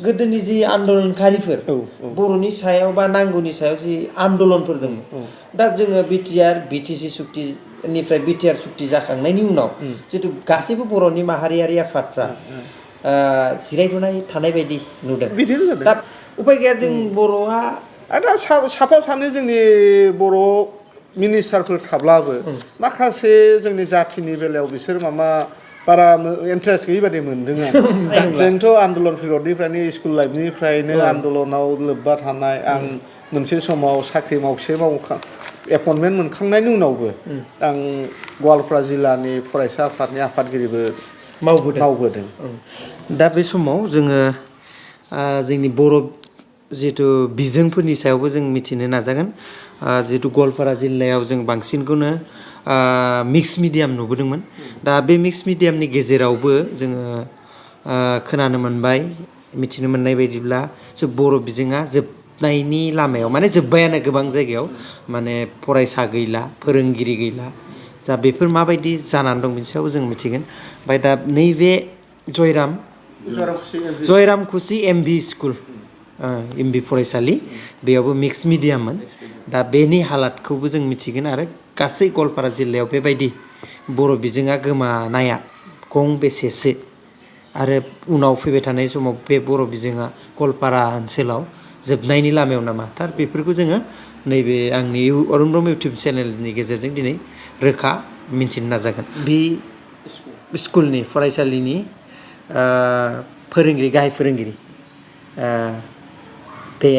गोदोनि जि आन्दलनकारिफोर बर'नि सायाव बा नांगौनि सायाव जि आन्दलनफोर दङ दा जोङो बिटिसि सुक्तिनिफ्राय बिटिआर सुक्ति जाखांनायनि उनाव जितु गासैबो बर'नि माहारियारि आफादफ्रा जिरायथ'नाय थानाय बायदि नुदों बिदिनो जादों दा उपाय गैया जों बर'आ दा साफा सानै जोंनि बर' मिनिस्टारफोर थाब्लाबो माखासे जोंनि जाथिनि बेलायाव बिसोर बारा इन्टारेस्ट गैयि बादि मोनदों आं जोंथ' आन्दलन पिरियडनिफ्रायनो स्कुल लाइफनिफ्रायनो आन्दलनाव लोब्बा थानाय आं मोनसे समाव साख्रि एपइन्टमेन्ट मोनखांनायनि उनावबो आं गवालपारा जिल्लानि फरायसा आफादनि आफादगिरिबो मावबोदों दा बे समाव जोङो जोंनि बर' जिहेतु बिजोंफोरनि सायावबो जों मिथिनो नाजागोन जिहेतु गवालपारा जिल्लायाव जों बांसिनखौनो मिक्स मिडियाम नुबोदोंमोन दा बे मिक्स मिडियामनि गेजेरावबो जोङो खोनानो मोनबाय मिथिनो मोननाय बायदिब्ला बर' बिजोङा जोबनायनि लामायाव माने जोब्बायानो गोबां जायगायाव माने फरायसा गैला फोरोंगिरि गैला दा बेफोर माबायदि जानानै दं बिनि सायाव जों मिथिगोन ओमफ्राय दा नैबे जयरामकुसि एमभि स्कुल एमभि फरायसालि बेयावबो मिक्स मिडियाममोन दा बेनि हालादखौबो जों मिथिगोन आरो गासै गवालपारा जिल्लायाव बेबायदि बर' बिजोङा गोमानाया गंबेसेसो आरो उनाव फैबाय थानाय समाव बे बर' बिजोङा गवालपारा ओनसोलाव जोबनायनि लामायाव नामा थार बेफोरखौ जोङो नैबे आंनि अरुण ब्रह्म इउटुब चेनेलनि गेजेरजों दिनै रोखा मिन्थिनो नाजागोन बे स्कुलनि फरायसालिनि गाहाय फोरोंगिरि बे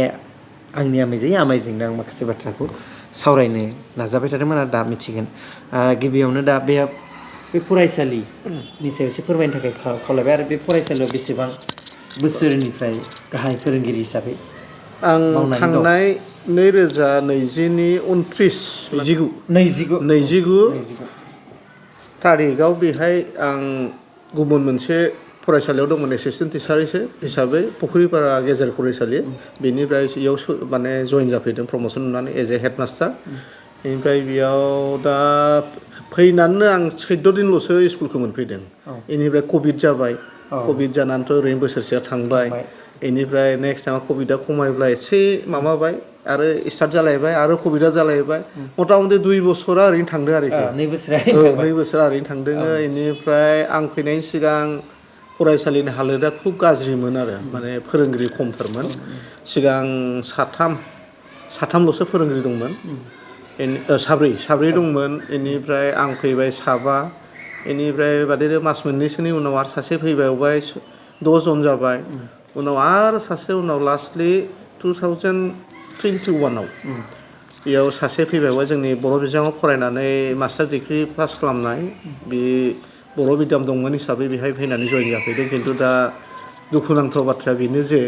आंनि आमायजोंनो आं माखासे बाथ्राखौ सावरायनो नाजाबाय थादोंमोन आरो दा मिथिगोन गिबियावनो दा बे फरायसालिनि सायाव एसे फोरमायनो थाखाय खावलायबाय आरो बे फरायसालियाव बेसेबां बोसोरनिफ्राय गाहाय फोरोंगिरि हिसाबै आं थांनाय 2020नि 29 थारिखआव बेहाय आं गुबुन मोनसे फरायसालियाव दंमोन एसिस्टेन्ट टिचार हिसाबै पुखुरिपारा गेजेर फरायसालि बेनिफ्राय इयाव माने जइन जाफैदों प्रमसन मोननानै एज ए हेडमास्टार बेनिफ्राय बेयाव दा फैनानैनो आं 14 दिनल'सो स्कुलखौ मोनफैदों बेनिफ्राय कभिड जाबाय कभिड जानानैथ' ओरैनो बोसोरसेया थांबाय बेनिफ्राय नेक्स्ट टाइमाव कभिडआ खमायब्ला एसे माबाबाय आरो स्टार्ट जालायबाय आरो कभिडआ जालायबाय मथा मथि 2 बोसोरा ओरैनो थांदों आरोखि 2 बोसोरा ओरैनो थांदों बेनिफ्राय आं फैनायनि सिगां फरायसालिनि हालोदा खुब गाज्रिमोन आरो माने फोरोंगिरि खमथारमोन सिगां साथामल'सो फोरोंगिरि दंमोन साब्रै दंमोन बेनिफ्राय आं फैबाय 7 बेनिफ्राय बादिनो मास मोननैसोनि उनाव आरो सासे फैबाय 6 जन जाबाय उनाव आरो सासे उनाव लास्टलि 2021आव बेयाव सासे फैबाय जोंनि बर' बिजोङाव फरायनानै मास्टार डिग्रि पास खालामनाय बे बर' मिडियाम दंमोन हिसाबै बेहाय फैनानै जइन जाफैदों खिन्थु दा दुखुनांथाव बाथ्राया बेनो जे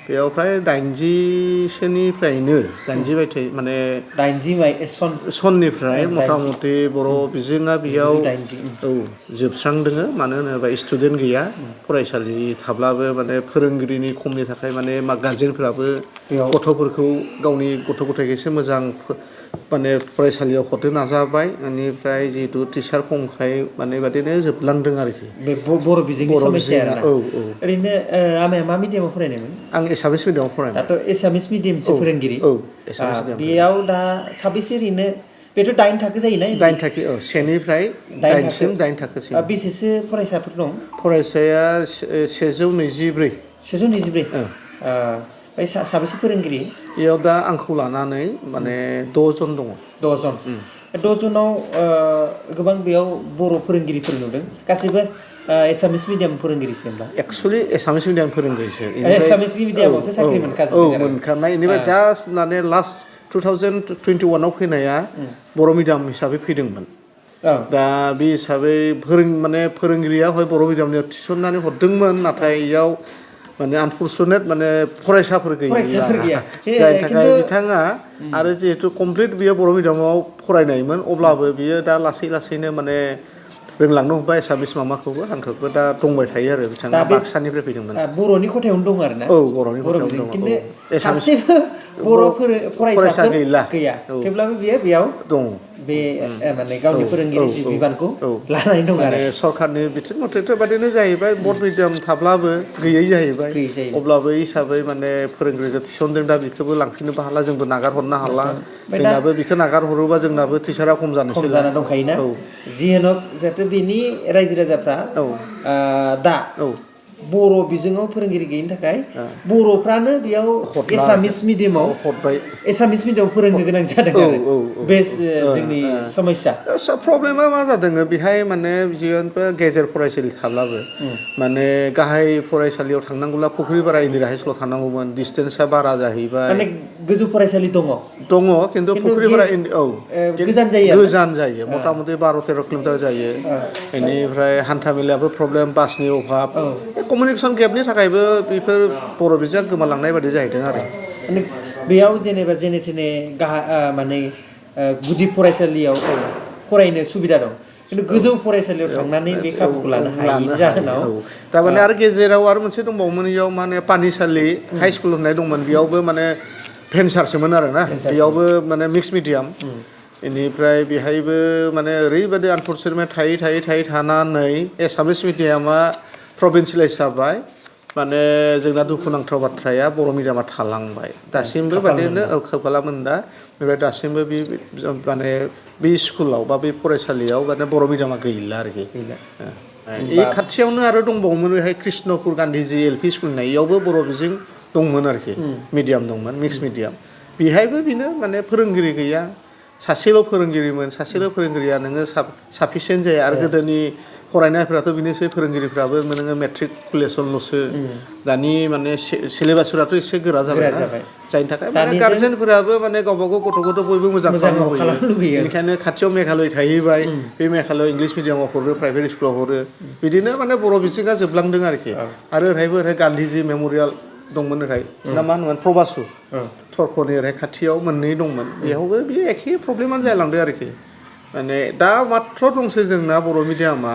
बेयाव फ्राय 80सोनिफ्रायनो 80 बायथाय माने 80 सननिफ्राय मथा मथि बर' बिजोङा बेयाव जोबस्रांदों मानो होनोबा स्टुडेन्ट गैया फरायसालि थाब्लाबो माने फोरोंगिरिनि खमनि थाखाय माने गार्जेनफोराबो गथ'फोरखौ गावनि गथ' गथायखौ एसे मोजां माने फरायसालियाव हरनो नाजाबाय बेनिफ्राय जिहेतु टिचार खमखाय माने बादिनो जोबलांदों आरोखि बे बर' बिजोंनि समस्या आरोना ओरैनो आमाया मा मिडियामाव फरायनायमोन आं एसामिस मिडियामाव फरायनाय दाथ' एसामिस मिडियामसो फोरोंगिरि बेयाव दा साबेसे ओरैनो बेथ' 8 थाखो जायोना 8 थाखो सेनिफ्राय 8 थाखोसिम बेसेसो फरायसाफोर दं फरायसाया 124 साबेसे फोरोंगिरि बेयाव दा आंखौ लानानै माने 6 जन दङ 6 जनाव गोबां बेयाव बर' फोरोंगिरिफोर नुदों गासैबो एसामिस मिडियाम फोरोंगिरिसो होनबा एक्चुअलि एसामिस मिडियाम फोरोंगिरिसो एसामिस मिडियामावसो साख्रि मोनखानाय बेनिफ्राय जास्ट माने लास्ट 2021आव फैनाया बर' मिडियाम हिसाबै फैदोंमोन दा बे हिसाबै फोरोंगिरिया हय बर' मिडियामनियाव थिसननानै हरदोंमोन नाथाय इयाव माने आनफरचुनेट माने फरायसाफोर गैया जायनि थाखाय बिथाङा आरो जिहेतु कमप्लिट बियो बर' मिडियामाव फरायनायमोन अब्लाबो बियो दा लासैनो माने रोंलांनो हमबाय एसामिस माबाखौबो हांखोखौबो दा दंबाय थायो आरो बिथाङा बाक्सानिफ्राय फैदोंमोन बर'नि खथायावनो दं आरो ना बर'नि खथायावनो दं सासेबो फरायसा गैला गैया थेवब्लाबो बियो बेयाव दङ बे माने गावनि फोरोंगिरि बिबानखौ लानानै दं आरो सरकारनि बिथोन मथेथ' बादिनो जाहैबाय बर' मिडियाम थाब्लाबो गैयै जाहैबाय अब्लाबो हिसाबै माने फोरोंगिरिखौ थिसनदों दा बेखौबो लांफिननोबो हाला जोंबो नागार हरनो हाला जोंनाबो बेखौ नागार हरोबा जोंनाबो टिचारा खम जाना दंखायोना जिहेनक जाहाथे बेनि रायजो राजाफ्रा दा बर' बिजोङाव फोरोंगिरि गैयिनि थाखाय बर'फ्रानो बेयाव एसामिस मिडियामाव एसामिस मिडियामाव फोरोंनो गोनां जादों आरो बे जोंनि समस्या प्रब्लेमा मा जादों बेहाय माने जिहेतु गेजेर फरायसालि थाब्लाबो माने गाहाय फरायसालियाव थांनांगौब्ला फुख्रिपारा इन्दिरा हाइ स्कुलाव थांनांगौमोन डिस्टेन्सआ बारा जाहैबाय माने गोजौ फरायसालि दङ खिन्थु फुख्रिपारा गोजान जायो मथा मथि 12-13 किल'मिटार जायो बेनिफ्राय हान्था मेलायाबो प्रब्लेम बासनि अभाब कमिउनिकेसन गेपनि थाखायबो बेफोर बर' बिजोङा गोमालांनाय बायदि जाहैदों आरो बेयाव जेनेबा जेने थेने माने गुदि फरायसालियाव फरायनो सुबिदा दं खिन्थु गोजौ फरायसालियाव थांनानै बे खाबुखौ लानो हायैनि जाहोनाव थारमाने आरो गेजेराव आरो मोनसे दंबावोमोन बेयाव माने पानिसालि हाइ स्कुल होननाय दंमोन बेयावबो माने भेन्सारसोमोन आरोना बेयावबो माने मिक्स मिडियाम बेनिफ्राय बेहायबो माने ओरैबायदि आनफर्चुनेट थायै थानानै एसामिस मिडियामा प्रभिन्सियेलाइज जाबाय माने जोंना दुखुनांथाव बाथ्राया बर' मिडियामा थालांबाय दासिमबो बादिनो खोफालामोन दा ओमफ्राय दासिमबो बे माने बे स्कुलाव बा बे फरायसालियाव माने बर' मिडियामा गैला आरोखि बे खाथियावनो आरो दंबावोमोन बेहाय कृष्णपुर गान्धीजी एल.पि. स्कुल होननाय इयावबो बर' बिजों दंमोन आरोखि मिडियाम दंमोन मिक्स मिडियाम बेहायबो बेनो माने फोरोंगिरि गैया सासेल' फोरोंगिरिया नोङो साफिसियेन्ट जाया आरो गोदोनि फरायनायफ्राथ' बेनोसै फोरोंगिरिफ्राबो नोङो मेट्रिकुलेसनल'सो दानि माने सिलेबासफोराथ' एसे गोरा जाबाय जायनि थाखाय माने गार्जेनफोराबो माने गावबा गाव गथ' बयबो मोजां खालामनो लुगैयो बेनिखायनो खाथियाव मेघालय थाहैबाय बे मेघालय इंलिस मिडियामाव हरो प्राइभेट स्कुलाव हरो बिदिनो माने बर' बिजोङा जोबलांदों आरोखि आरो ओरैहाय गान्धीजी मेम'रियेल दंमोन ओरैहाय ना मा होनोमोन प्रभासु थरख'नि ओरैहाय खाथियाव मोननै दंमोन बेयावबो बे एखे प्रब्लेमानो जालांदों आरोखि माने दा माथ्र दंसै जोंना बर' मिडियामा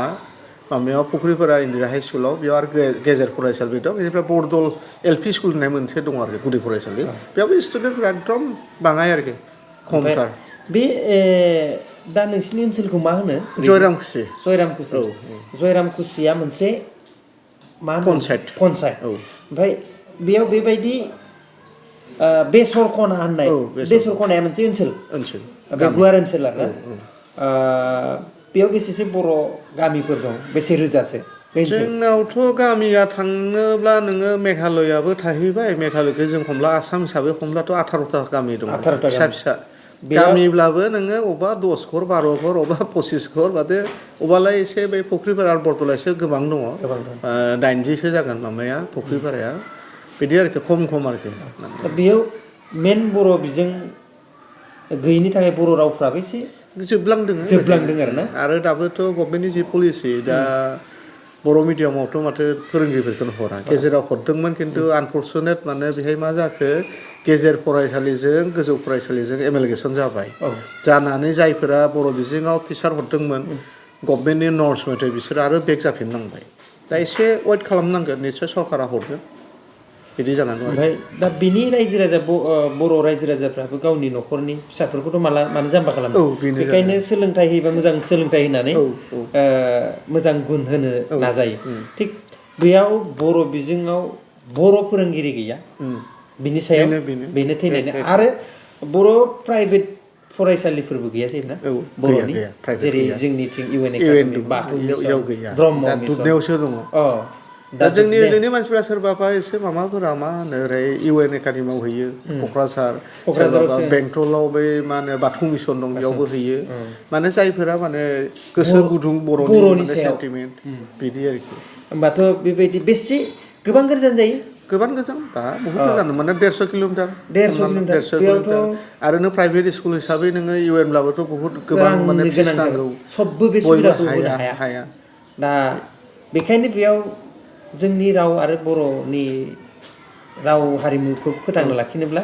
माबायाव फुख्रिपारा इन्दिरा हाइ स्कुलाव बेयाव आरो गेजेर फरायसालि दं बेनिफ्राय बरदल एल.पि. स्कुल होननाय मोनसे दं आरोखि गुदि फरायसालि बेयावबो स्टुडेन्टफोरा एकदम बाङाय आरोखि खमथार बे दा नोंसिनि ओनसोलखौ मा होनो जयरामकुसिया मोनसे मा पन्सायत ओमफ्राय बेयाव बेबायदि बेसरखना होननाय बेसरखनाया मोनसे ओनसोल बे गुवार ओनसोल आरो बेयाव बेसेसो बर' गामिफोर दं बेसे रोजासो जोंनावथ' गामिया थांनोब्ला नोङो मेघालयाबो थाहैबाय मेघालयखौ जों हमला आसाम हिसाबै हमलाथ' 18टा गामि दं फिसा गामिब्लाबो नोङो अबा 10 घर 12 घर अबा 25 घर बादे अबालाय एसे बे फुख्रिपारा बरदला एसे गोबां दङ 80सो जागोन माबाया फुख्रिपाराया बिदि आरोखि खम आरोखि बेयाव मेन बर' बिजों गैयिनि थाखाय बर' रावफ्राबो एसे जोबलांदों आरो दाबोथ' गभर्नमेन्टनि जि पलिसि दा बर' मिडियामावथ' माथो फोरोंगिरिफोरखौनो हरा गेजेराव हरदोंमोन खिन्थु आनफर्चुनेट माने बेहाय मा जाखो गेजेर फरायसालिजों गोजौ फरायसालिजों एमेलगेसन जाबाय जानानै जायफोरा बर' बिजोङाव टिचार हरदोंमोन गभर्नमेन्टनि नर्म्स मथे बिसोर आरो बेक जाफिननांबाय दा एसे वेट खालामनांगोन निस्सय सरकारा हरगोन बिदि जानानै दं ओमफ्राय दा बिनि रायजो राजा बर' रायजो राजाफ्राबो गावनि न'खरनि फिसाफोरखौथ' मानो जाम्बा खालामो बेखायनो सोलोंथाइ होयोबा मोजां सोलोंथाइ होनानै मोजां गुन होनो नाजायो थिग बेयाव बर' बिजोङाव बर' फोरोंगिरि गैया बिनि सायाव बेनो थैनायनि आरो बर' प्राइभेट फरायसालिफोरबो गैया जायोना बर'नि जेरै जोंनिथिं इउ एन एकाडेमि बाथौ ब्रह्म दुधनैयावसो दङ दा जोंनि मानसिफ्रा सोरबाबा एसे माबाफोरा मा होनो ओरै इउ एन एकाडेमियाव हैयो क'क्राझार बेंटलाव बै मा होनो बाथौ मिसन दं बेयावबो हैयो माने जायफोरा माने गोसो गुदुं बर'नि सेन्टिमेन्ट बिदि आरोखि होमबाथ' बेबायदि बेसे गोबां गोजान जायो गोबां गोजान दा बहुत गोजान माने 150 किल'मिटार आरो नों प्राइभेट स्कुल हिसाबै नोङो इउ एनब्लाबोथ' बहुत गोबां माने फिस नांगौ सबबो बे सुबिदाखौ होनो हाया दा बेखायनो बेयाव जोंनि राव आरो बर'नि राव हारिमुखौ फोथांना लाखिनोब्ला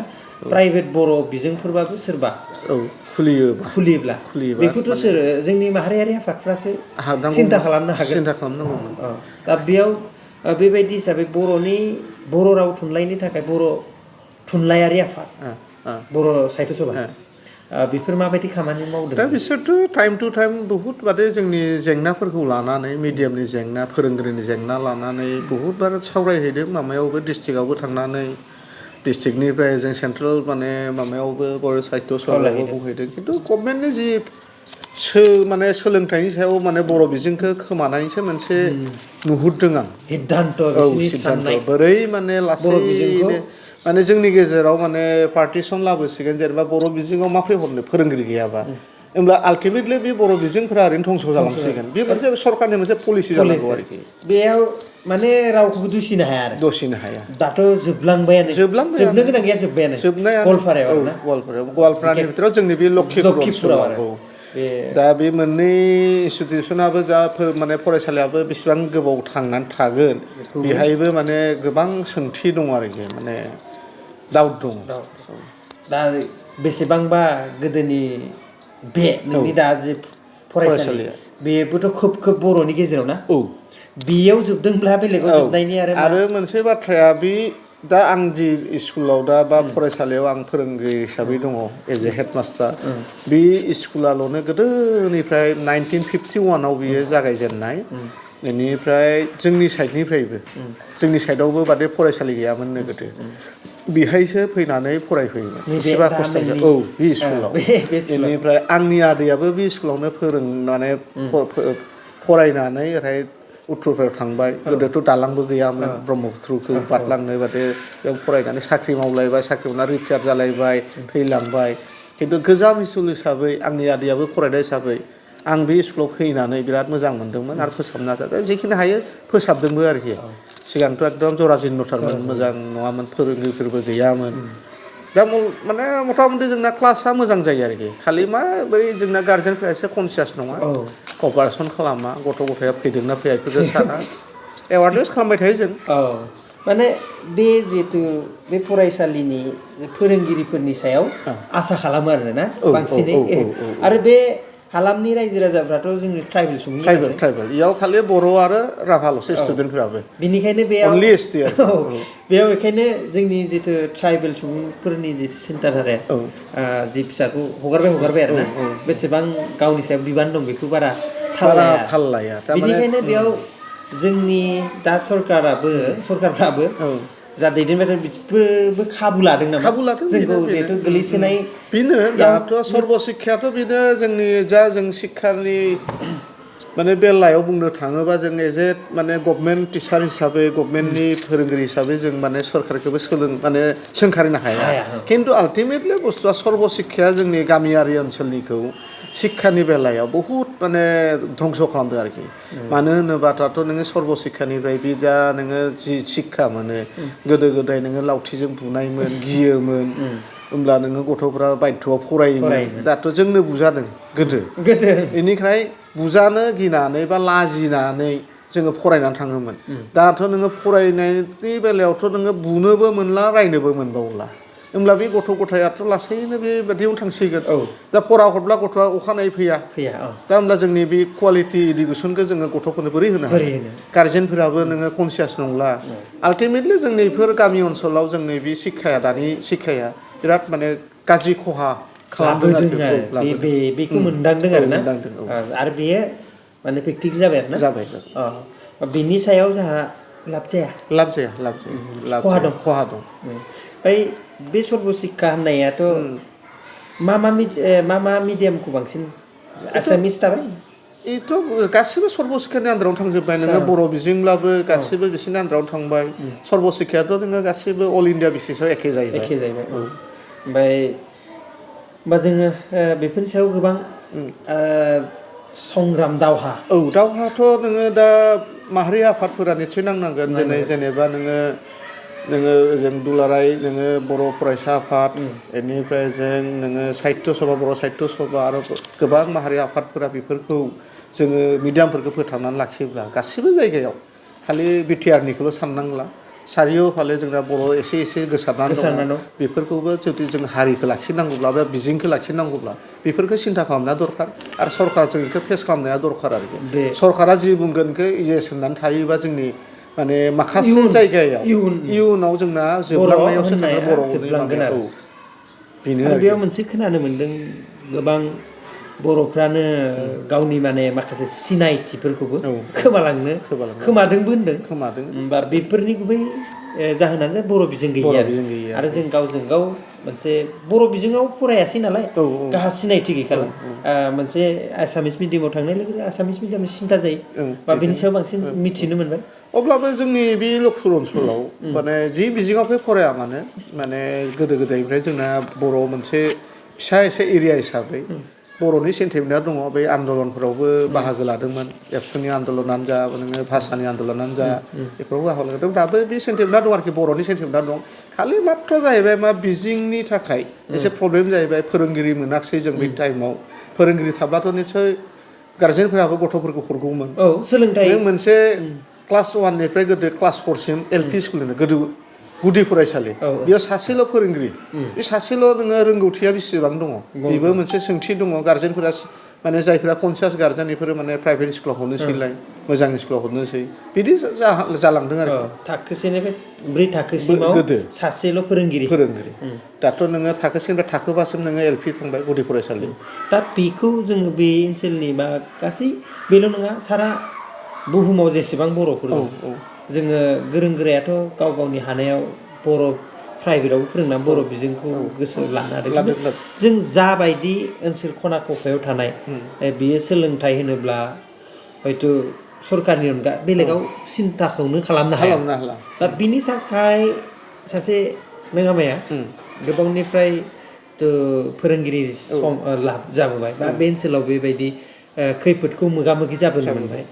प्राइभेट बर' बिजोंफोरबाबो सोरबा खुलियोब्ला बेखौथ' सोर जोंनि माहारियारि आफादफ्रासो सिन्था खालामनो हागोन दा बेयाव बेबायदि हिसाबै बर' राव थुनलाइनि थाखाय बर' थुनलाइयारि आफाद बर' साहित्य सभा बेफोर माबायदि खामानि मावदों दा बिसोरथ' टाइम टु टाइम बहुद बादि जोंनि जेंनाफोरखौ लानानै मिडियामनि जेंना फोरोंगिरिनि जेंना लानानै बहुद बार सावरायहैदों माबायावबो डिस्ट्रिक्टआवबो थांनानै डिस्ट्रिक्टनिफ्राय जों सेन्ट्रेल माने माबायावबो बर' साहित्य सभायावबो बुंहैदों खिन्थु गभर्नमेन्टनि जि माने सोलोंथाइनि सायाव माने बर' बिजोंखौ खोमानानैसो मोनसे नुहुरदों आं सिद्धान्त सिद्धान्त बोरै माने लासैनो माने जोंनि गेजेराव माने पार्टिसन लाबोसिगोन जेनेबा बर' बिजोङाव माब्रै हरनो फोरोंगिरि गैयाबा होमब्ला आल्टिमेटलि बे बर' बिजोंफोरा ओरैनो धंस जालांसिगोन बे मोनसे सरकारनि मोनसे पलिसि जानांगौ आरोखि बेयाव माने रावखौबो दुसिनो हाया आरो दसेनो हाया दाथ' जोबलांबायानो जोबनो गोनां गैया जोब्बायानो गवालपारानि बिथोराव जोंनि बे लखिपुराव आरो दा बे मोननै इनस्टिटिउसनाबो दा माने फरायसालियाबो बेसेबां गोबाव थांनानै थागोन बेहायबो माने गोबां सोंथि दङ आरोखि माने दाउट दङ दा बेसेबांबा गोदोनि बे नोंनि दा जे फरायसालि बेबोथ' खोब बर'नि गेजेराव ना बेयाव जोबदोंब्ला बेलेगाव जोबनायनि आरो मोनसे बाथ्राया बे दा आं जि स्कुलाव दा बा फरायसालियाव आं फोरोंगिरि हिसाबै दङ एज ए हेडमास्टार बे स्कुलाल'नो गोदोनिफ्राय 1951आव बियो जागायजेननाय बेनिफ्राय जोंनि साइडनिफ्रायबो जोंनि साइडआवबो बादि फरायसालि गैयामोननो गोदो बेहायसो फैनानै फरायफैयोमोन बेसेबा खस्थ' बे स्कुलाव बेनिफ्राय आंनि आदैयाबो बे स्कुलावनो फोरोंनानै फरायनानै ओरैहाय उत्तरप्रदेशआव थांबाय गोदोथ' दालांबो गैयामोन ब्रह्मपुत्रखौ बारलांनो बादि बेयाव फरायनानै साख्रि मावलायबाय साख्रि मावनानै रिटायार जालायबाय थैलांबाय खिन्थु गोजाम स्कुल हिसाबै आंनि आदैयाबो फरायनाय हिसाबै आं बे स्कुलाव फैनानै बिराद मोजां मोनदोंमोन आरो फोसाबनो नाजादों जेखिनि हायो फोसाबदोंबो आरोखि सिगांथ' एकदम जराजिन्नथारमोन मोजां नङामोन फोरोंगिरिफोरबो गैयामोन दा माने मथा मथि जोंना क्लासा मोजां जायो आरोखि खालि मा बै जोंना गार्जेनफोरा एसे कनसियास नङा कपारेसन खालामा गथ' गथाया फैदोंना फैयाखैफोरखौ साना एवारनेस खालामबाय थायो जों माने बे जिहेतु बे फरायसालिनि फोरोंगिरिफोरनि सायाव आसा खालामो आरोना बांसिनै आरो बे हालामनि रायजो राजाफ्राथ' जोंनि ट्राइबेल सुबुं ट्राइबेल इयाव खालि बर' आरो राभाल'सो स्टुडेन्टफोराबो बेनिखायनो बेयाव अनलि एसटि बेयाव बेखायनो जोंनि जितु ट्राइबेल सुबुंफोरनि जितु सेन्टार आरो जि फिसाखौ हगारबाय आरोना बेसेबां गावनि सायाव बिबान दं बेखौ बारा थाल लाया बेनिखायनो बेयाव जोंनि दा सरकारफ्राबो जा दैदेनबाय बिफोरबो खाबु लादों नामा खाबु लादों जोंखौ जिहेतु गोलैसोनाय बेनो दाथ' सर्ब शिक्षाथ' बेनो जोंनि जा जों शिक्षानि माने बेलायाव बुंनो थाङोबा जों एज ए माने गभर्नमेन्ट टिचार हिसाबै गभर्नमेन्टनि फोरोंगिरि हिसाबै जों माने सरकारखौबो माने सोंखारिनो हाया खिन्थु आल्टिमेटलि बुस्थुआ सर्ब शिक्षाया जोंनि गामियारि ओनसोलनिखौ शिक्षानि बेलायाव बहुद माने धंस खालामदों आरोखि मानो होनोबा दाथ' नोङो सर्ब शिक्षानिफ्राय बे दा नोङो जि शिक्षा मोनो गोदो गोदाय नोङो लावथिजों बुनायमोन गियोमोन होमब्ला नोङो गथ'फ्रा बायध'आव फरायोमोन दाथ' जोंनो बुजादों गोदो बेनिफ्राय बुजानो गिनानै बा लाजिनानै जोङो फरायनानै थाङोमोन दाथ' नोङो फरायनायनि बेलायावथ' नोङो बुनोबो मोनला रायनोबो मोनबावला होमब्ला बे गथ' गथायाथ' लासैनो बेबादियावनो थांसिगोन दा फरा हरब्ला गथ'आ अखानायै फैया दा होमब्ला जोंनि बे कुवालिटि इडुकेसनखौ जोङो गथ'फोरनो बोरै होनो हायो गार्जेनफोराबो नोङो कनसियास नंला आल्टिमेटलि जोंनि बेफोर गामि ओनसोलाव जोंनि बे शिक्षाया दानि शिक्षाया बिराद माने गाज्रि खहा खालामदों आरो बेखौ मोनदांदों आरोना आरो बेयो माने प्रेक्टिकेल जाबाय आरोना जाबाय बिनि सायाव जोंहा लाब जाया खहा दं ओमफ्राय बे सर्ब शिक्षा होननायाथ' मा मिडियामखौ बांसिन आसामिस थाबाय बेथ' गासिबो सर्ब शिक्षानि आन्दारावनो थांजोब्बाय नोङो बर' बिजोंब्लाबो गासिबो बिसोरनि आन्दारावनो थांबाय सर्ब शिक्षायाथ' नोङो गासिबो अल इण्डिया बेसिसाव एखे जाहैबाय ओमफ्राय होमबा जोङो बेफोरनि सायाव गोबां संग्राम दावहाथ' नोङो दा माहारि आफादफोरा निस्सय नांनांगोन जेनेबा नोङो ओजों दुलाराय नोङो बर' फरायसा आफाद बेनिफ्राय नोङो साहित्य सभा बर' साहित्य सभा आरो गोबां माहारि आफादफोरा बेफोरखौ जोङो मिडियामफोरखौ फोथांनानै लाखियोब्ला गासिबो जायगायाव खालि बिटिआरनिखौल' साननांला सारिय'फाले जोंना बर' एसे गोसारनानै दं बेफोरखौबो जुदि जों हारिखौ लाखिनांगौब्ला बा बिजोंखौ लाखिनांगौब्ला बेफोरखौ सिन्था खालामनाया दरखार आरो सरकारजों बेखौ फेस खालामनाया दरखार आरोखि सरकारा जि बुंगोन बेखौ इजेस होननानै थायोबा जोंनि माने माखासे जायगायाव इयुनाव जोंना जोबलांनायावसो थाङो बर' आरो बेयाव मोनसे खोनानो मोन्दों गोबां बर'फ्रानो गावनि माने माखासे सिनायथिफोरखौबो खोमादोंबो होनदों बा बेफोरनि गुबै जाहोनानो जाबाय बर' बिजों गैयि आरो जों गावजों गाव मोनसे बर' बिजोङाव फरायासै नालाय गाहा सिनायथि गैखाला मोनसे आसामिस मिडियामाव थांनाय लोगो लोगो आसामिस मिडियामनि सिन्था जायो बा बेनि सायाव बांसिन मिथिनो मोनबाय अब्लाबो जोंनि बे लखिपुर ओनसोलाव माने जि बिजोङाव फराया मानो माने गोदो गोदायनिफ्राय जोंना बर' मोनसे फिसा एसे एरिया हिसाबै बर'नि सेन्टिमेन्टआ दङ बै आन्दलनफोरावबो बाहागो लादोंमोन एबसुनि आन्दलनानो जा नोङो भाषानि आन्दलनानो जा बेफोराव बाहागो लादों दाबो बे सेन्टिमेन्टआ दं आरोखि बर'नि सेन्टिमेन्टआ दं खालि मात्र जाहैबाय मा बिजोंनि थाखाय एसे प्रब्लेम जाहैबाय फोरोंगिरि मोनाखिसै जों बे टाइमाव फोरोंगिरि थाब्लाथ' निस्सय गार्जेनफोराबो गथ'फोरखौ हरगौमोन सोलोंथाइ नों मोनसे क्लास 1निफ्राय गोदो क्लास 4सिम एलपि स्कुल गोदो गुदि फरायसालि बेयाव सासेल' फोरोंगिरि बे सासेल' नोङो रोंगौथिया बेसेबां दङ बेबो मोनसे सोंथि दङ गार्जेनफोरा माने जायफोरा कनसियास गार्जेन बेफोरो माने प्राइभेट स्कुलाव हरनोसैलाय मोजां स्कुलाव हरनोसै बिदि जालांदों आरो थाखोसेनिफ्राय 4 थाखोसिमाव सासेल' फोरोंगिरि दाथ' नोङो थाखोसेनिफ्राय थाखोबासिम नोङो एलपि थांबाय गुदि फरायसालि दा बेखौ जोङो बे ओनसोलनि बा गासै बेल' नङा सारा बुहुमाव जेसेबां बर'फोर दं जोङो गोरों गोरायाथ' गाव गावनि हानायाव बर' प्राइभेटआवबो फोरोंना बर' बिजोंखौ गोसो लादों जों जाबायदि ओनसोल खना खफायाव थानाय बियो सोलोंथाइ होनोब्ला हयथ' सरकारनि अनगा बेलेगाव सिन्ताखौनो खालामनो हाया दा बिनि थाखाय सासे नोङामाया गोबांनिफ्राय फोरोंगिरि जाबोबाय बा बे ओनसोलाव बेबायदि खैफोदखौ मोगा मोगि जाबोनो मोनबाय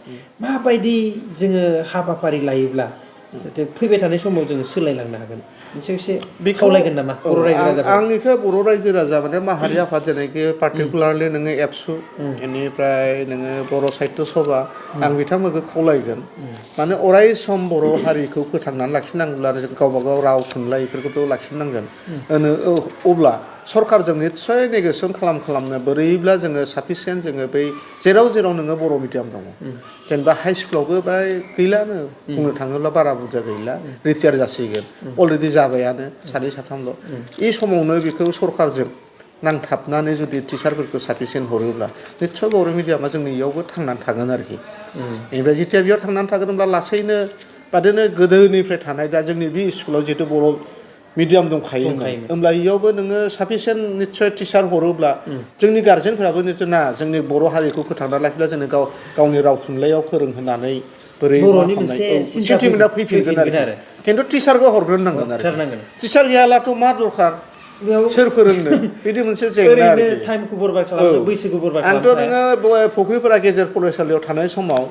माबायदि जोङो हाबाफारि लायोब्ला जाहाथे फैबाय थानाय समाव जोङो सोलायलांनो हागोन मोनसे एसे खावलायगोन नामा बर' रायजो राजा आं बेखौ बर' रायजो राजा माने माहारि आफाद जेनाखि पार्टिकुलारलि नोङो एबसु बेनिफ्राय नोङो बर' साहित्य सभा आं बिथांमोनखौ खावलायगोन माने अराय सम बर' हारिखौ फोथांनानै लाखिनांगौब्ला जों गावबा गाव राव थुनलाइ बेफोरखौथ' लाखिनांगोन अब्ला सरकारजों निस्सय नेगोसिसन खालामनो बोरैब्ला जोङो साफिसियेन्ट जोङो बै जेराव नोङो बर' मिडियाम दङ जेनेबा हाइ स्कुलावबो प्राय गैलानो बुंनो थाङोब्ला बारा बुरजा गैला रिटायार जासिगोन अलरेडि जाबायानो सानै साथामल' बे समावनो बेखौ सरकारजों नांथाबनानै जुदि टिचारफोरखौ साफिसियेन्ट हरोब्ला निस्सय बर' मिडियामा जोंनि इयावबो थांनानै थागोन आरोखि बेनिफ्राय जेथिया बेयाव थांनानै थागोन होनब्ला लासैनो बादिनो गोदोनिफ्राय थानाय दा जोंनि बे स्कुलाव जिहेतु बर' मिडियाम दंखायोमोन होमब्ला इयावबो नोङो साफिसियेन्ट निस्सय टिचार हरोब्ला जोंनि गार्जेनफोराबो निस्सय ना जोंनि बर' हारिखौ फोथांना लाखिब्ला जोङो गावनि राव थुनलाइयाव फोरोंहोनानै बोरै बर'नि मोनसे सेन्टिमेन्टआ फैफिनगोन आरो खिन्थु टिचारखौ हरग्रोनांगोन आरो टिचार गैयाब्लाथ' मा दरखार सोर फोरोंनो बिदि मोनसे जेंना आरोखि टाइमखौ बरबाद खालामनो बैसोखौ बरबाद खालामनो आंथ' नोङो फुख्रिपारा गेजेर फरायसालियाव थानाय समाव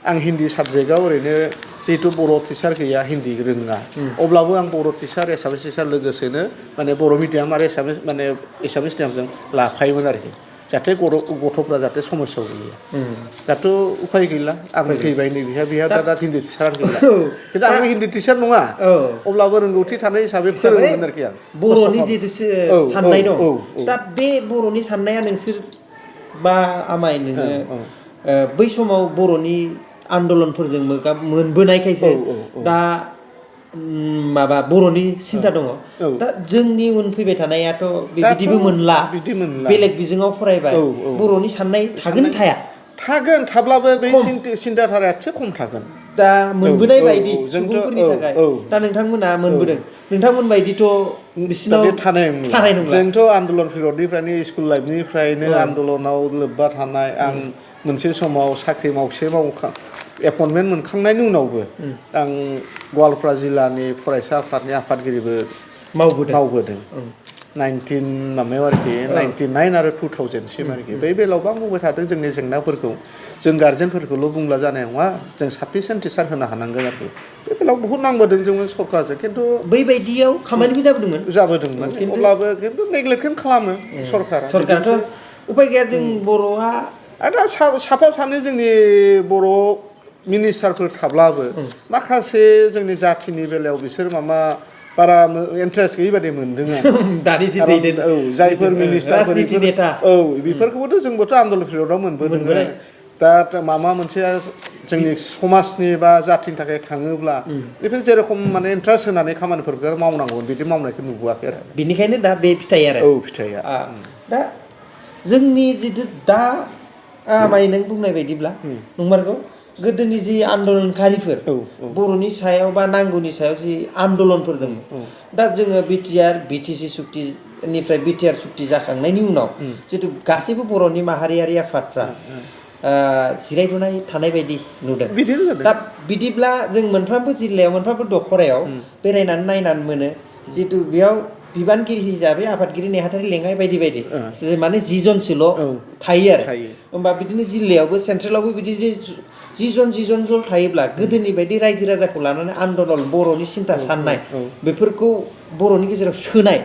आं हिन्दी साबजेक्टआव ओरैनो जिहेतु बर' टिचार गैया हिन्दी रोङा अब्लाबो आं बर' टिचार एसामिस टिचार लोगोसेनो माने बर' मिडियाम आरो एसामिस मिडियामजों लाफायोमोन आरोखि जाहाथे गथ'फ्रा जाहाथे समस्यायाव गोलैया दाथ' उफाय गैला आं फैबाय नैबेहा दा हिन्दी टिचार गैला खिन्थु आंबो हिन्दी टिचार नङा अब्लाबो रोंगौथि थानाय हिसाबै फोरोङोमोन आरोखि आं बर'नि जिहेतु साननाय दं दा बे बर'नि साननाया नोंसोर बा आमाय नोङो बै समाव बर'नि आन्दलनफोरजों मोनबोनायखायसो दा माबा बर'नि सिन्था दङ दा जोंनि उन फैबाय थानायाथ' बिदिबो मोनला बेलेग बिजोङाव फरायबाय बर'नि साननाय थागोन थाया थागोन थाब्लाबो बै सिन्ताधाराया एसे खम थागोन दा मोनबोनाय बायदि सुबुंफोरनि थाखाय दा नोंथांमोना मोनबोदों नोंथांमोन बायदिथ' बिसिनाव थानाय नंला जोंथ' आन्दलन पिरियडनिफ्रायनो स्कुल लाइफनिफ्रायनो आन्दलनाव लोब्बा थानाय आं मोनसे समाव साख्रि एपइन्टमेन्ट मोनखांनायनि उनावबो आं गवालपारा जिल्लानि फरायसा आफादनि आफादगिरिबो मावबोदों 1999 आरो 2000सिम आरोखि बै बेलायावबो आं बुंबाय थादों जोंनि जेंनाफोरखौ जों गार्जेनफोरखौल' बुंब्ला जानाय नङा जों साफिसियेन्ट टिचार होनो हानांगोन आरोखि बे बेलायाव बहुद नांबोदों जोङो सरकारजों खिन्थु बैबायदियाव खामानिबो जाबोदोंमोन अब्लाबो खिन्थु नेग्लेक्टखौनो खालामो सरकाराथ' उपाय गैया जों बर'आ दा साफा सानै जोंनि बर' मिनिस्टारफोर थाब्लाबो माखासे जोंनि जाथिनि बेलायाव बिसोर बारा इन्टारेस्ट गैयि बादि मोनदों दानि जि जायफोर मिनिस्टारफोर बेफोरखौबोथ' जोंबोथ' आन्दलन पिरियडआव मोनबोदों दा माबा मोनसे जोंनि समाजनि बा जाथिनि थाखाय थाङोब्ला बेफोर जेरखम माने इन्ट्रेस्ट होनानै खामानिफोरखौ मावनांगौ बिदि मावनायखौ नुबोआखै आरो बेनिखायनो दा बे फिथाइ आरो औ फिथाइया दा जोंनि जिथु दा आमाय नों बुंनाय बायदिब्ला नंमारगौ गोदोनि जि आन्दलनकारिफोर बर'नि सायाव बा नांगौनि सायाव जि आन्दलनफोर दङ दा जोङो बिटिसि सुक्तिनिफ्राय बिटिआर सुक्ति जाखांनायनि उनाव जितु गासैबो बर'नि माहारियारि आफादफ्रा जिरायबोनाय थानाय बायदि नुदों दा बिदिब्ला जों मोनफ्रोमबो जिल्लायाव मोनफ्रोमबो दखरायाव बेरायनानै नायनानै मोनो जितु बेयाव बिबानगिरि हिसाबै आफादगिरि नेहाथारि लेङाइ बायदि बायदि माने 10 जनसोल' थायो आरो होमबा बिदिनो जिल्लायावबो सेन्ट्रेलावबो बिदि जि जन थायोब्ला गोदोनि बायदि रायजो राजाखौ लानानै आन्दलन बर'नि सिन्था साननाय बेफोरखौ बर'नि गेजेराव सोनाय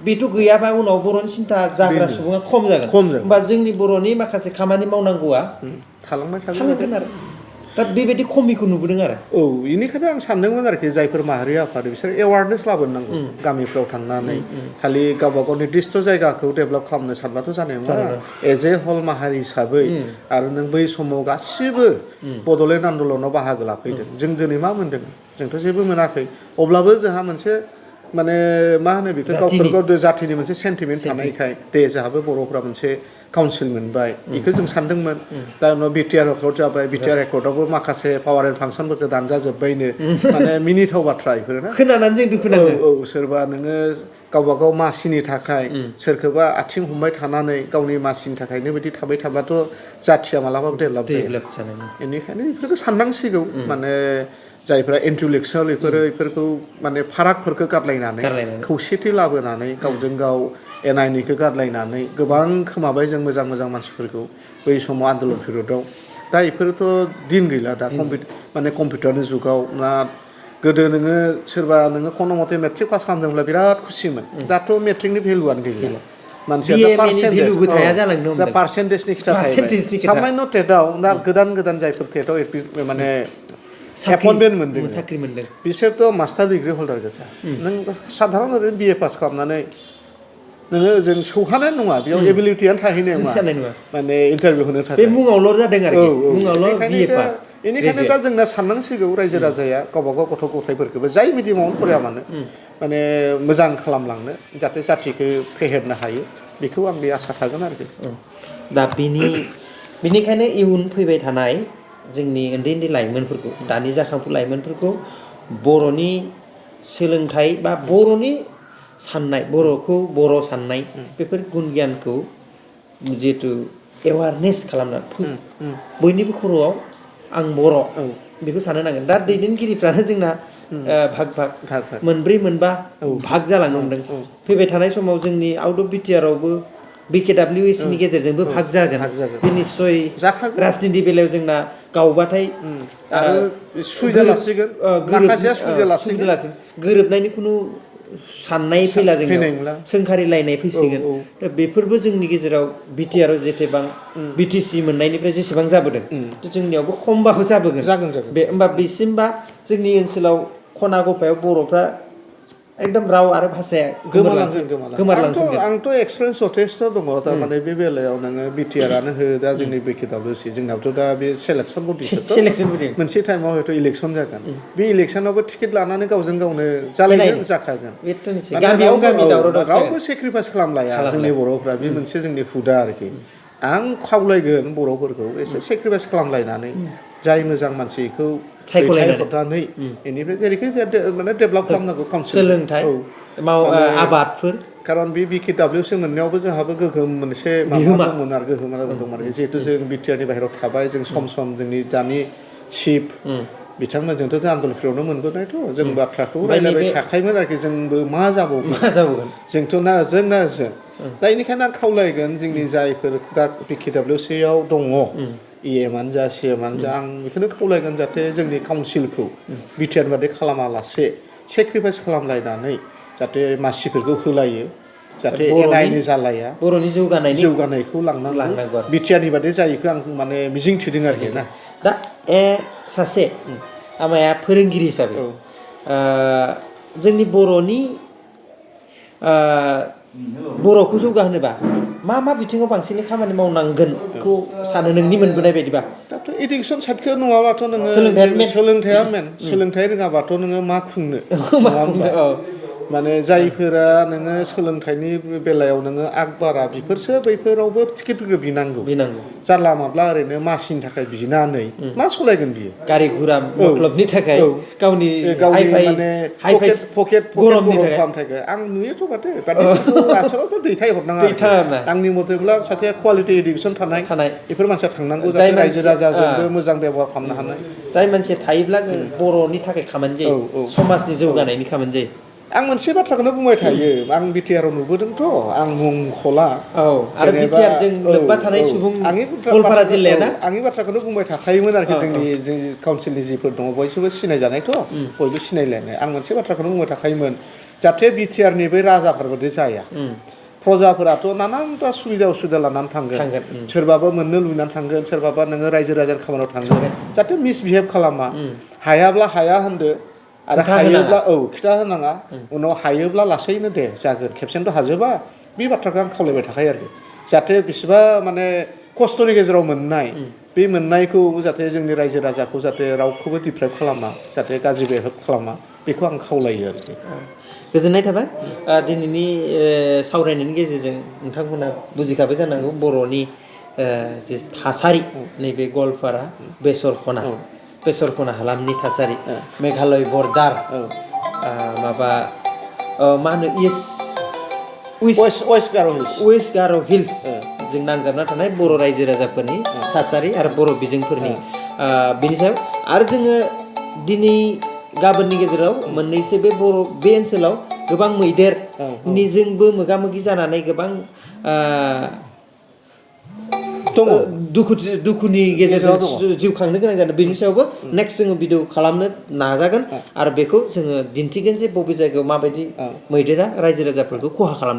बेथ' गैयाबा उनाव बर'नि सिन्था जाग्रा सुबुङा खम जागोन होमबा जोंनि बर'नि माखासे खामानि मावनांगौआ थालांबाय थागोन आरो दा बेबायदि खमिखौ नुबोदों आरो बेनिखायनो आं सानदोंमोन आरोखि जायफोर माहारि आफाद बिसोर एवारनेस लाबोनांगौ गामिफ्राव थांनानै खालि गावबा गाव निर्दिष्ट जायगाखौ डेभेलप खालामनो सानबाथ' जानाय नङा एज ए हल माहारि हिसाबै आरो नों बै समाव गासिबो बड'लेण्ड आन्दलनाव बाहागो लाफैदों जों दिनै मा मोन्दों जोंथ' जेबो मोनाखै अब्लाबो जोंहा मोनसे माने मा होनो बेखौ गावफोरगाव जाथिनि मोनसे सेन्टिमेन्ट थानायखाय दे जोंहाबो बर'फ्रा मोनसे काउन्सिल मोनबाय बेखौ जों सानदोंमोन दा उनाव बिटिआर रेकर्ड जाबाय बिटिआर रेकर्डआवबो माखासे पावार एन्ड फांसनफोरखौ दानजाजोब्बायनो माने मिनिथाव बाथ्रा बेफोर ना खोनानानै जों दुखु नाङो सोरबा नोङो गावबा गाव मासिनि थाखाय सोरखौबा आथिं हमबाय थानानै गावनि मासिनि थाखायनो बिदि थाबाय थाबाथ' जाथिया मालाबाबो डेभेलप जाया बेनिखायनो बेफोरखौ साननांसिगौ माने जायफ्रा इन्टेलेक्सुवेल बेफोरखौ माने फारागफोरखौ गारलायनानै खौसेथि लाबोनानै गावजों गाव एना एनिखौ गारलायनानै गोबां खोमाबाय जों मोजां मोजां मानसिफोरखौ बै समाव आन्दलन पिरियडआव दा बेफोरथ' दिन गैला दा माने कम्पिउटारनि जुगाव ना गोदो नोङो सोरबा नोङो खन' मथे मेट्रिक पास खालामदोंब्ला बिराद खुसिमोन दाथ' मेट्रिकनि भेलुआनो गैला मानसिया दा पार्सेन्टेजनि खिथा थाहैबाय सामान्य टेटआव दा गोदान जायफोर टेटआव माने एपइन्टमेन्ट मोन्दों साख्रि मोन्दों बिसोरथ' मास्टार डिग्रि हल्डार गोजा नों साधारन ओरैनो बिए पास खालामनानै नोङो जों सौहानाय नङा बेयाव एबिलिटियानो थाहैनाय नङा माने इन्टारभिउ होनो थाखाय बे मुङावल' जादों आरो मुङावल' बिए पास बेनिखायनो दा जोंना साननांसिगौ रायजो राजाया गावबागाव गथ' गथायफोरखौबो जाय मिडियामावनो फराया मानो माने मोजां खालामलांनो जाहाथे जाथिखौ फेहेरनो हायो बेखौ आंनि आसा थागोन आरोखि दा बेनिखायनो इयुन फैबाय थानाय जोंनि उन्दै लाइमोनफोरखौ दानि जाखांफु लाइमोनफोरखौ बर'नि सोलोंथाइ बा बर'नि साननाय बर' साननाय बेफोर गुन गियानखौ जिहेथु एवारनेस खालामना बयनिबो खर'आव आं बर' बेखौ साननो नांगोन दा दैदेनगिरिफ्रानो जोंना भाग मोनब्रै मोनबा भाग जालांनो हमदों फैबाय थानाय समाव जोंनि आउट अफ बिटिआरावबो BKWS नि गेजेरजोंबो भाग जागोन बे निस्सय राजनिति बेलायाव जोंना गावबाथाय आरो सुबिदा लासिगोन माखासेया सुबिदा लासिगोन गोरोबनायनि खुनु साननाय फैला जोंनाव सोंखारिलायनाय फैसिगोन दा बेफोरबो जोंनि गेजेराव बिटिआर जेसेबां बिटिसि मोननायनिफ्राय जेसेबां जाबोदों जोंनियावबो खमबाबो जाबोगोन बे होमबा बेसिमबा जोंनि ओनसोलाव खना गफायाव बर'फ्रा एकदम राव आरो भाषाया गोमालांगोन आंथ' एक्सपिरियेन्स जथेस्थ' दङ थारमाने बे बेलायाव नोङो बिटिआरानो हो दा जोंनि BKWC जोंनावथ' दा बे सेलेक्सन बडिसोथ' मोनसे टाइमाव हयथ' इलेक्सन जागोन बे इलेक्सनावबो टिकेट लानानै गावजों गावनो जाखागोन रावबो सेक्रिफाइस खालामलाया जोंनि बर'फ्रा बे मोनसे जोंनि हुदा आरोखि आं खावलायगोन बर'फोरखौ एसे सेक्रिफाइस खालामलायनानै जाय मोजां मानसिखौ सायख'नानै बेनिफ्राय जेरैखि माने डेभेलप खालामनांगौ सोलोंथाइ आबादफोर खारन बे BKWC मोननायावबो जोंहाबो गोहोम मोनसे माबा दंमोन आरो गोहोमा दंमोन जिहेतु जों बिटिआरनि बाहेरायाव थाबाय जों सम जोंनि दानि चिफ बिथांमोनजोंथ' जों आन्दलन पिरियडआवनो मोनबोनायथ' जों बाथ्राखौ रायलायबाय थाखायोमोन आरोखि जोंबो मा जाबावगोन जोंथ' ना जों दा बेनिखायनो आं खावलायगोन जोंनि जायफोर दा BKWCआव दङ EMआनो जा CMआनो जा आं बेखौनो खावलायगोन जाहाथे जोंनि काउन्सिलखौ बिटिआर बादि खालामालासे सेक्रिफाइस खालामलायनानै जाहाथे मासिफोरखौ होलायो जाहाथे एना एनि जालाया बर'नि जौगानायखौ लांनांगौ बिटिआरनि बादि जायैखौ आं माने मिजिं थिदों आरोखि ना दा सासे आमाया फोरोंगिरि हिसाबै जोंनि बर'खौ जौगाहोनोबा मा बिथिङाव बांसिनै खामानि मावनांगोनखौ सानो नोंनि मोनबोनाय बायदिबा दाथ' इडुकेसन साइडखौ नङाबाथ' नोङो सोलोंथाइया मेन सोलोंथाइ रोङाबाथ' नोङो मा खुंनो मा नङा होमबा खुंनो माने जायफोरा नोङो सोलोंथाइनि बेलायाव नोङो आग बारा बेफोरसो बैफोरावबो टिकेटफोरखौ बिनांगौ जानला माब्ला ओरैनो मासिनि थाखाय बिनानै मा सलायगोन बियो गारि गुरा मतलबनि थाखाय गावनि माने पकेट गरम खालामनो थाखाय आं नुयोथ' माथो बेफोरखौ आसलथे दैथाय हरनाङा आंनि मथेब्ला सासे कुवालिटि इडुकेसन थानाय बेफोर मानसिया थांनांगौ जाहाथे रायजो राजाजोंबो मोजां बेबहार खालामनो हानाय जाय मानसिया थायोब्ला जों बर'नि थाखाय खामानि जायो समाजनि जौगानायनि खामानि जायो आं मोनसे बाथ्राखौनो बुंबाय थायो आं बिटिआराव नुबोदोंथ' आं मुंख'ला आरो बिटिआरजों लोब्बा थानाय सुबुं गवालपारा जिल्लाया ना आंनि बाथ्राखौनो बुंबाय थाखायोमोन आरोखि जोंनि काउन्सिलनि जिफोर दङ बयसोबो सिनायजानायथ' बयबो सिनायलायनाय आं मोनसे बाथ्राखौनो बुंबाय थाखायोमोन जाहाथे बिटिआरनि बै राजाफोरबादि जाया प्रजाफोराथ' नानानथा सुबिदा उसुबिदा लानानै थांगोन सोरबाबा मोननो लुबैनानै थांगोन सोरबाबा नोङो रायजो राजानि खामानियाव थांगोन जाहाथे मिसबिहेभ खालामा हायाब्ला हाया होनदो आरो हायोब्ला खिथा होनाङा उनाव हायोब्ला लासैनो दे जागोन खेबसेनोथ' हाजोबा बे बाथ्राखौ आं खावलायबाय थाखायो आरोखि जाहाथे बिसिबा माने खस्थ'नि गेजेराव मोननाय बे मोननायखौ जाहाथे जोंनि रायजो राजाखौ जाहाथे रावखौबो डिप्राइभ खालामा जाहाथे गाज्रि बिहेभ खालामा बेखौ आं खावलायो आरोखि गोजोननाय थाबाय दिनैनि सावरायनायनि गेजेरजों नोंथांमोना बुजिखाबाय जानांगौ बर'नि जे थासारि नैबे गवालपारा बेसरखना हालामनि थासारि मेघालय बर्डार माबा मा होनो वेस्ट गार' हिल्स जों नांजाबना थानाय बर' रायजो राजाफोरनि थासारि आरो बर' बिजोंफोरनि बिनि सायाव आरो जोङो दिनै गाबोननि गेजेराव मोननैसो बे ओनसोलाव गोबां मैदेरनिजोंबो मोगा मोगि जानानै गोबां दुखुनि गेजेरजों जिउ खांनो गोनां जादों बेनि सायावबो नेक्स्ट जोङो भिडिअ खालामनो नाजागोन आरो बेखौ जोङो दिन्थिगोन जे बबे जायगायाव माबायदि मैदेरा रायजो राजाफोरखौ खहा खालामदों